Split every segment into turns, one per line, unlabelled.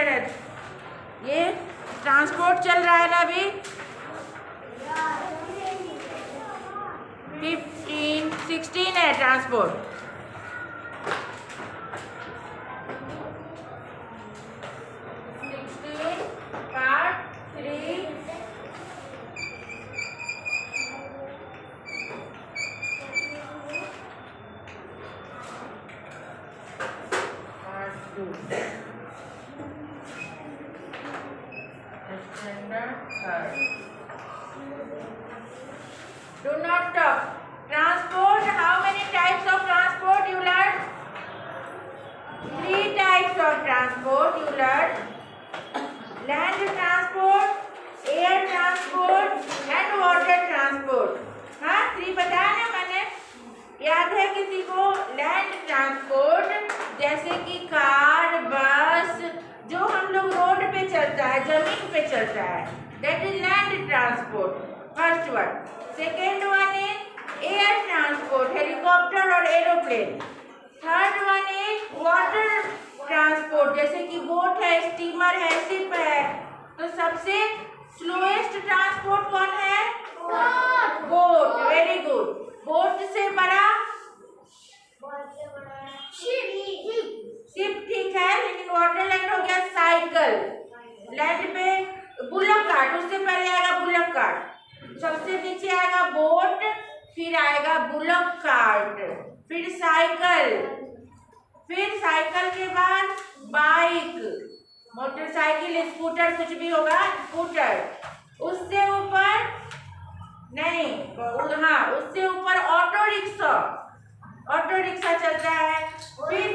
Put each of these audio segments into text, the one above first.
Clear है? ये transport चल रहा है ना अभी। 16 है transport. Do not talk. Transport. How many types of transport you learned? 3 types of transport you learned. Land transport, air transport and water transport. हाँ 3 बताया ना मैंने, याद है किसी को? लैंड ट्रांसपोर्ट जैसे कि कार, बस, जो हम लोग रोड पे चलता है, जमीन पे चलता है, that is land transport, first one. Second one is air transport, helicopter और aeroplane. Third one is water transport, जैसे कि बोट है, स्टीमर है, शिप है। तो सबसे स्लोएस्ट ट्रांसपोर्ट कौन है? बोट। Very good. बोट से बड़ा शिप, ठीक है, लेकिन वाटर लैंड हो गया साइकिल। लैंड पे बुलक कार्ट, उससे पहले आएगा बुलक कार्ट, सबसे नीचे आएगा बोट, फिर आएगा बुलक कार्ट, फिर साइकिल, फिर साइकिल के बाद बाइक, मोटरसाइकिल, स्कूटर, कुछ भी होगा, स्कूटर। उससे ऊपर नहीं, हाँ, उससे ऊपर ऑटो रिक्शा, ऑटो रिक्शा चलता है। फिर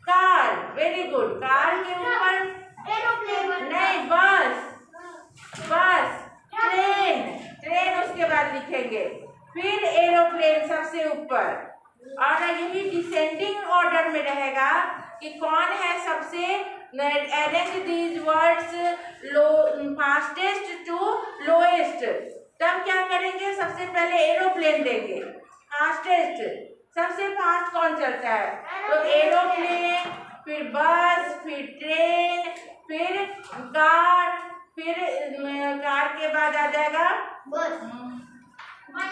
कार, वेरी गुड। कार के ऊपर एरोप्लेन, नहीं, बस, ट्रेन, ट्रेन उसके बाद लिखेंगे, फिर एरोप्लेन सबसे ऊपर। और यही डिसेंडिंग ऑर्डर में रहेगा कि कौन है सबसे, arrange these words fastest to lowest. तब क्या करेंगे? सबसे पहले एरोप्लेन देंगे, फास्टेस्ट, सबसे फास्ट कौन चलता है? तो एरोप्लेन, फिर बस, फिर ट्रेन, फिर कार, फिर कार के बाद आ जाएगा बस,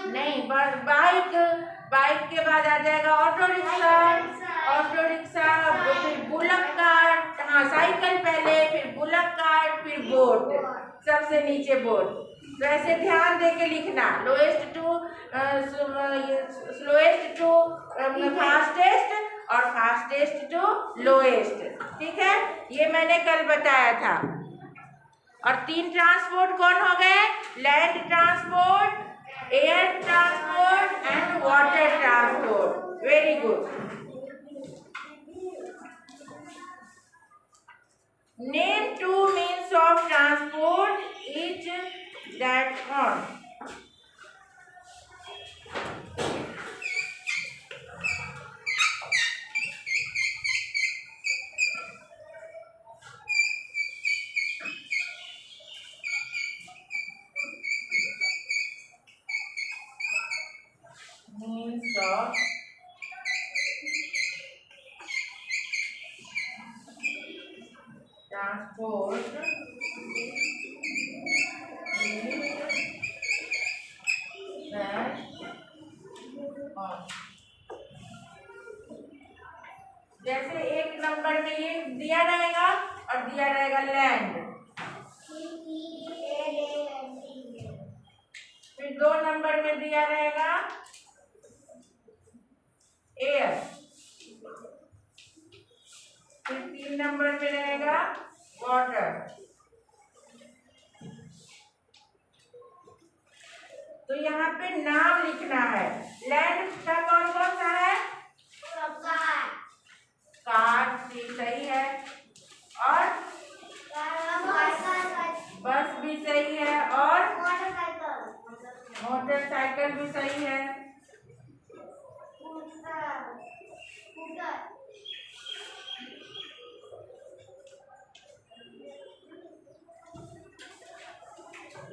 नहीं, बाइक, बाइक के बाद आ जाएगा ऑटो रिक्शा, ऑटो रिक्शा, फिर बुलक कार्ट, हाँ साइकिल पहले, फिर बुलक कार्ट, फिर बोट, सबसे नीचे बोट। तो ऐसे ध्यान दे के लिखना, lowest to slowest to fastest और फास्टेस्ट टू लोएस्ट, ठीक है? ये मैंने कल बताया था। और 3 ट्रांसपोर्ट कौन हो गए? Land transport, air transport and water transport. Very good. Name 2 means of transport each that on. Means of transport that on. जैसे 1 नंबर में ये दिया रहेगा और दिया रहेगा लैंड, फिर 2 नंबर में दिया रहेगा एयर, फिर 3 नंबर पे रहेगा वाटर। तो यहाँ पे नाम लिखना है। लैंड का कौन कौन सा है? कार, सही है, और बस भी सही है, और मोटरसाइकिल भी सही है,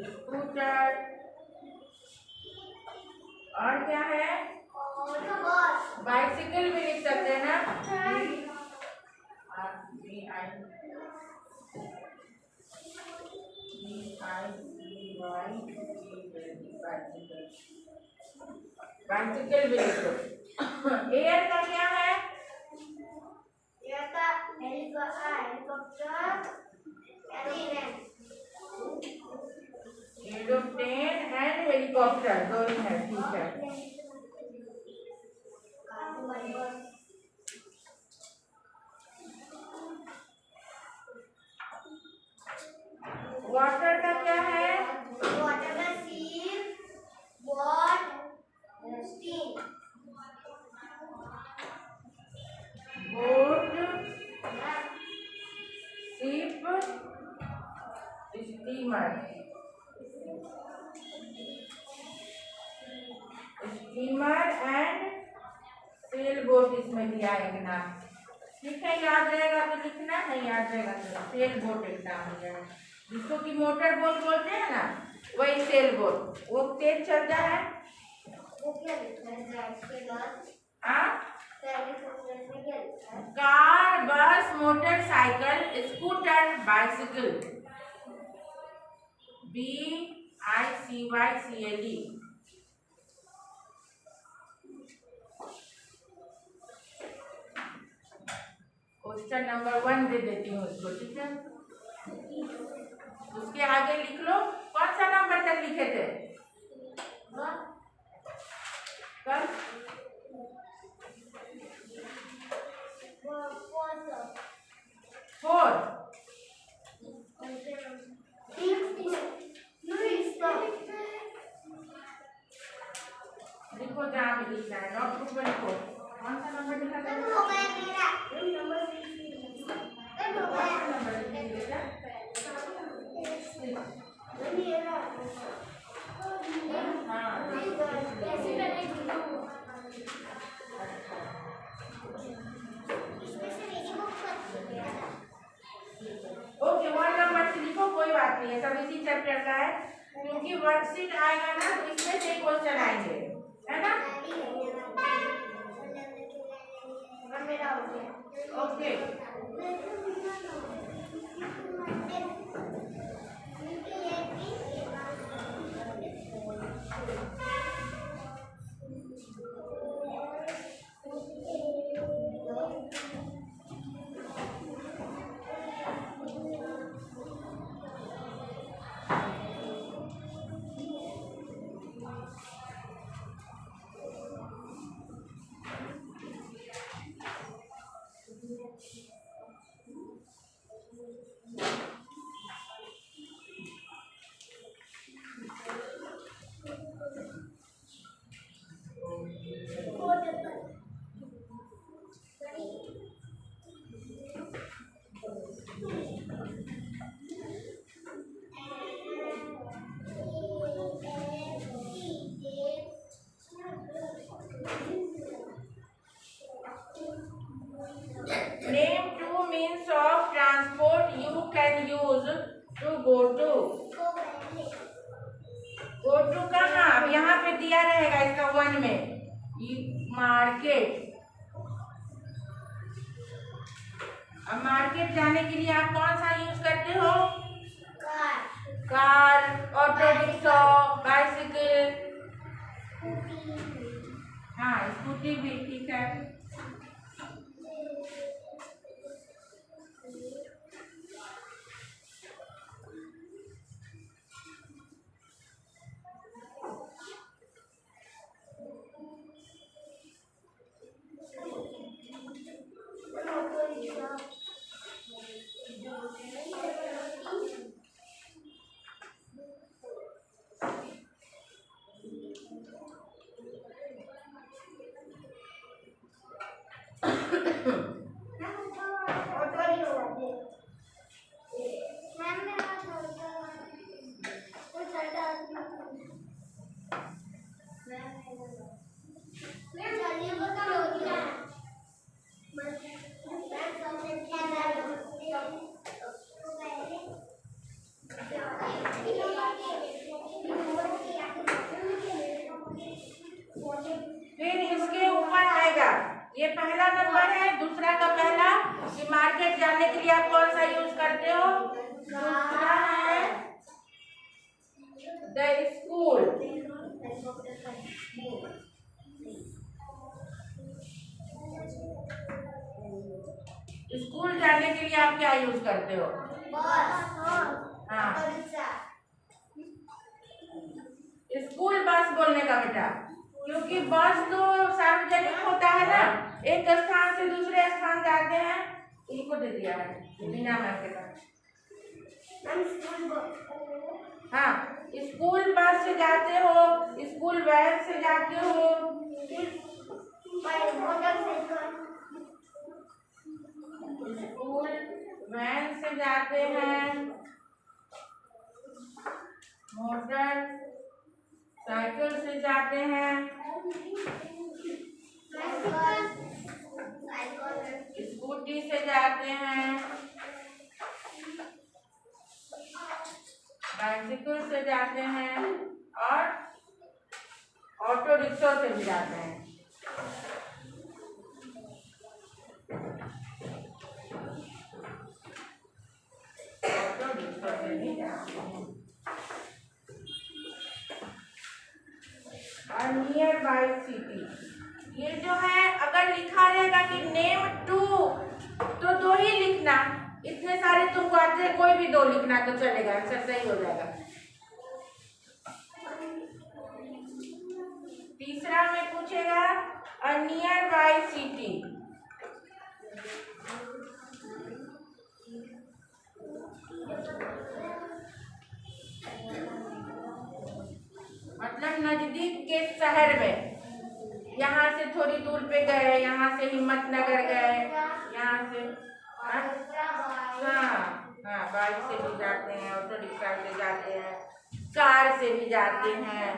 स्कूटर, और क्या है? बाइसिकल भी लिख सकते हैं ना, बाइसिकल भी लिख लो। एयर का क्या है?
एयर का हेलीकॉप्टर,
एरोप्लेन एंड हेलीकॉप्टर दोनों है, ठीक है। वाटर का क्या है?
वाटर का ship, boat, steam.
Boat, ship, steamer. Steamer and sail boat इसमें दिया है एक नाम, ठीक है। याद रहेगा तो लिखना, नहीं याद रहेगा तो सेल बोट एग्जाम हो जाएगा। जिसको कि मोटर बोट बोलते हैं ना, वही सेल बोट, वो तेज चलता है।
वो क्या लिखा है इसके बाद?
कार, बस, motorcycle, scooter, bicycle. BICYCLE। Question number 1 दे देती हूँ इसको, ठीक है। उसके आगे लिख लो कौन सा नंबर तक लिखे थे कल? 4। लिखो जहाँ भी लिखना है, नोटबुक में लिखो कौन सा नंबर लिखा था? ओके, 1 नंबर से लिखो, कोई बात नहीं है, सब इसी चैप्टर का है। क्योंकि वर्कशीट आएगा ना तो इसमें से क्वेश्चन आएंगे, है ना। Okay, name 2 means of transport you can use to go to। go to कहाँ? अब यहाँ पे दिया रहेगा इसका 1 में, मार्केट। अब मार्केट जाने के लिए आप कौन सा यूज करते हो? कार, ऑटो रिक्शा, बाइसिकल, हाँ स्कूटी भी, ठीक है। फिर इसके ऊपर आएगा, ये पहला नंबर है, दूसरा का पहला कि मार्केट जाने के लिए आप कौन सा यूज करते हो? दूसरा है द स्कूल। जाने के लिए आप क्या यूज करते हो?
बस।
हाँ,
रिक्शा।
स्कूल बस बोलने का बेटा, क्योंकि बस तो सार्वजनिक होता है ना, एक स्थान से दूसरे स्थान जाते हैं। इनको दे दिया है बिना मैम के पास। हाँ, स्कूल बस से जाते हो, स्कूल वैन से जाते हो, स्कूल वैन से जाते हैं, मोटर साइकिल से जाते हैं, स्कूटी से जाते हैं, बाइसिकल से जाते हैं और ऑटो रिक्शा से भी जाते हैं। ऑटो रिक्शा से भी जाते हैं। और नियर बाय सिटी, ये जो है अगर लिखा रहेगा कि नेम टू, तो दो ही लिखना। इतने सारे तुमको आते हैं, कोई भी दो लिखना तो चलेगा, आंसर सही हो जाएगा। तीसरा में पूछेगा अ नियर बाय सिटी, मतलब नजदीक के शहर में, यहाँ से थोड़ी दूर पे गए, यहाँ से हिम्मतनगर गए, यहाँ से हाँ बाइक से भी जाते हैं, ऑटो रिक्शा से जाते हैं, कार से भी जाते हैं।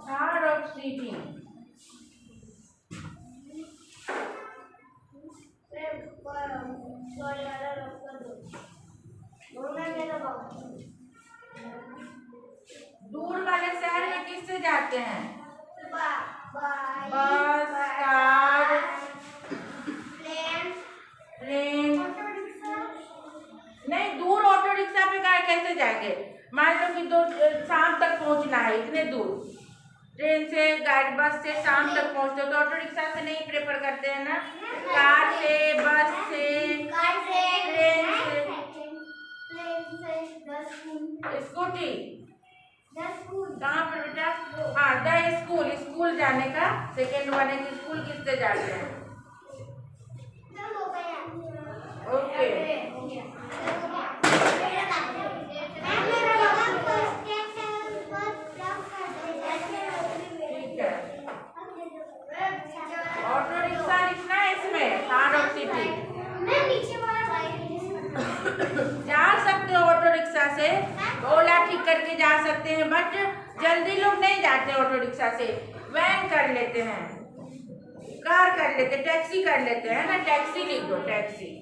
Car of city, दूर वाले शहर में किससे जाते हैं? बस, कार, ट्रेन। नहीं, दूर ऑटो रिक्शा पे कैसे जाएंगे? मान लो कि दो शाम तक पहुंचना है, इतने दूर ट्रेन से, गाड़ी बस से शाम तक पहुंचते हो तो ऑटो रिक्शा से नहीं प्रेफर करते हैं ना, कार से, बस से, ट्रेन से, स्कूटी। कहाँ पर बेटा? हाँ, द स्कूल, स्कूल जाने का सेकेंड वन है कि स्कूल किससे जाते हैं। ओके, ठीक है। ऑटो रिक्शा लिखना है इसमें, कार ऑफ सिटी। जा सकते हो ऑटो रिक्शा से, ओला ठीक करके जा सकते हैं, बट जल्दी लोग नहीं जाते ऑटो रिक्शा से, वैन कर लेते हैं, कार कर लेते, टैक्सी कर लेते हैं ना, टैक्सी लिख दो, टैक्सी।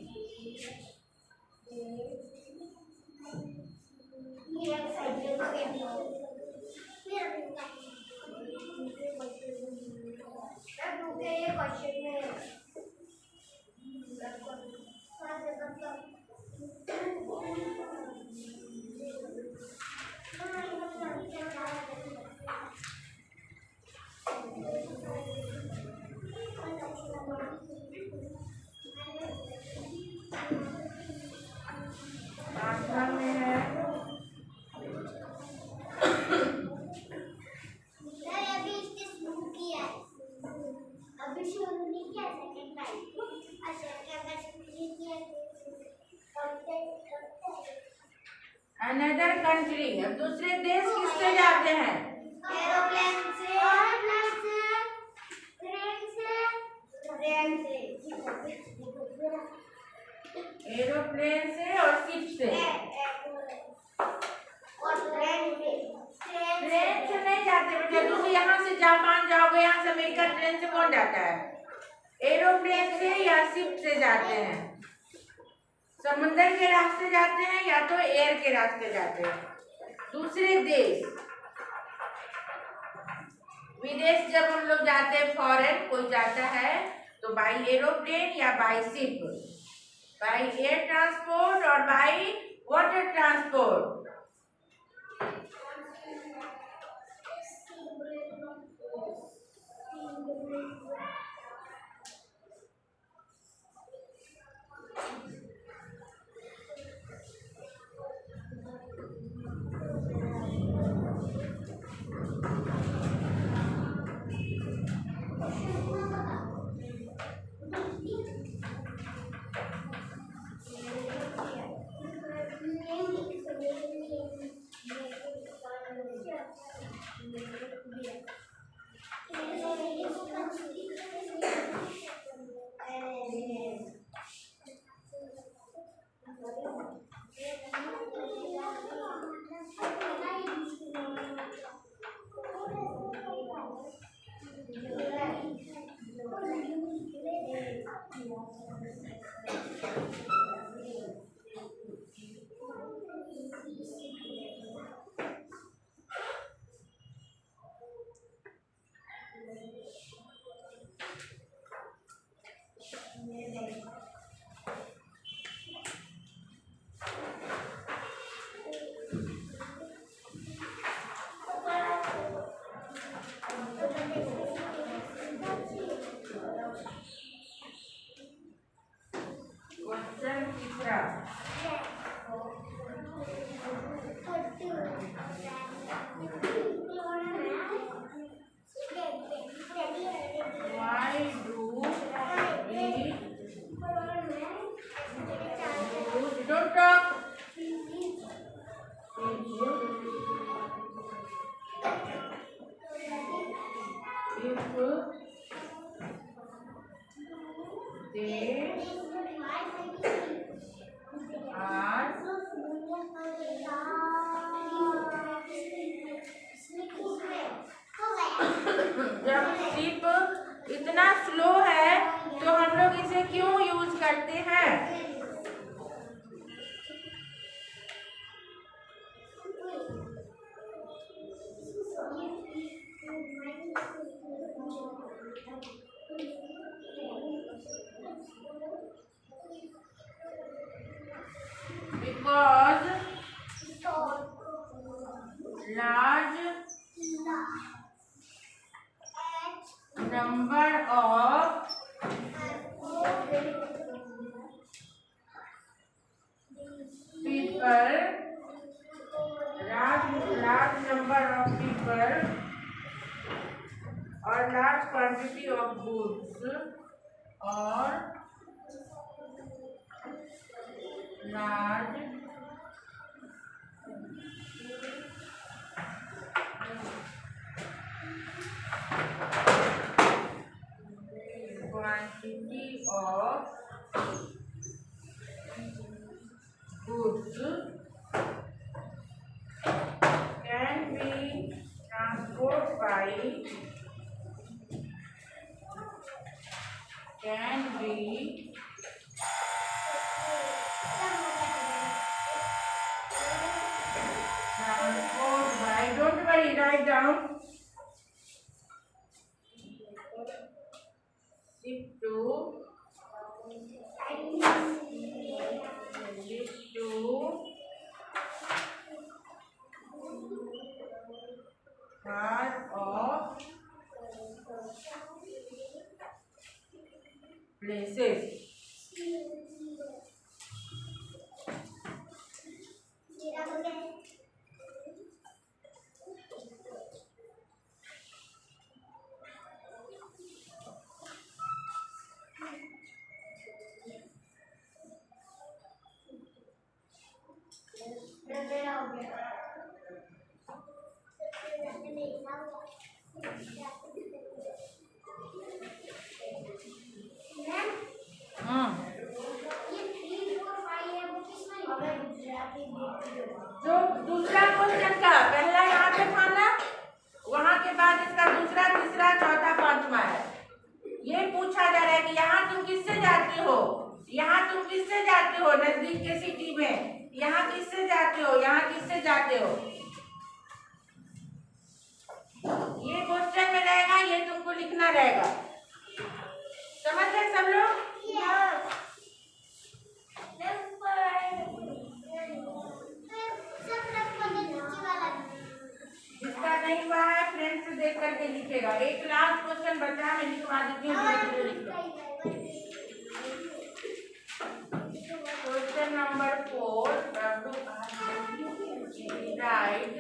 अनदर कंट्री, अब दूसरे देश किससे जाते हैं?
एरोप्लेन से,
एरोप्लेन से और शिप से। ट्रेन से नहीं जाते बेटा, तुम यहाँ से जापान जाओगे, यहाँ से अमेरिका ट्रेन से कौन जाता है? एरोप्लेन से या शिप से जाते हैं। समुद्र के रास्ते जाते हैं या तो एयर के रास्ते जाते हैं। दूसरे देश विदेश जब हम लोग जाते हैं, फॉरेन कोई जाता है तो बाई एरोप्लेन या by ship, by air transport और बाई वाटर ट्रांसपोर्ट। जब शिप इतना स्लो है तो हम लोग इसे क्यों यूज करते हैं? Because large number of people, large number of people or large quantity of goods or large quantity of goods can be transported by don't worry, write down ship to part of places. किससे जाते हो नजदीक के city में? यहाँ किससे जाते हो? यहाँ किससे जाते हो? ये क्वेश्चन में रहेगा, ये तुमको लिखना रहेगा। समझ गए सब लोग? जिसका नहीं हुआ है फ्रेंड से देख करके लिखेगा। एक लास्ट क्वेश्चन बचा, मैं लिखवा देती हूँ। Question number 4, right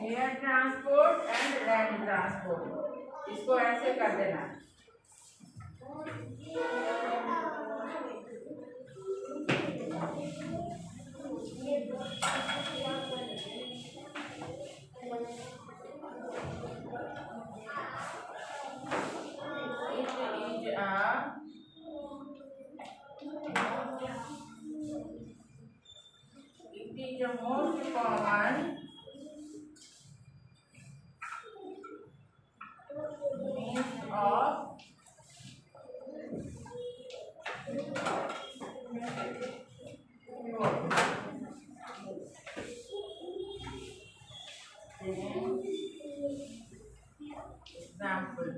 air transport and land transport, इसको ऐसे कर देना। It is the most common means of example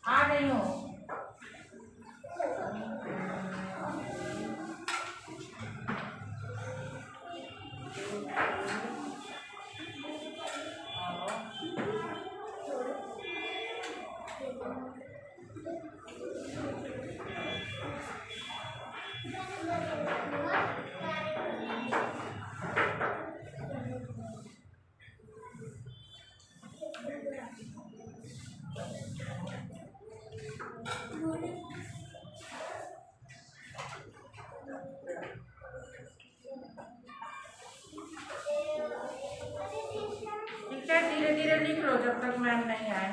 आ रही हूँ। धीरे धीरे लिख लो जब तक मैम नहीं आए।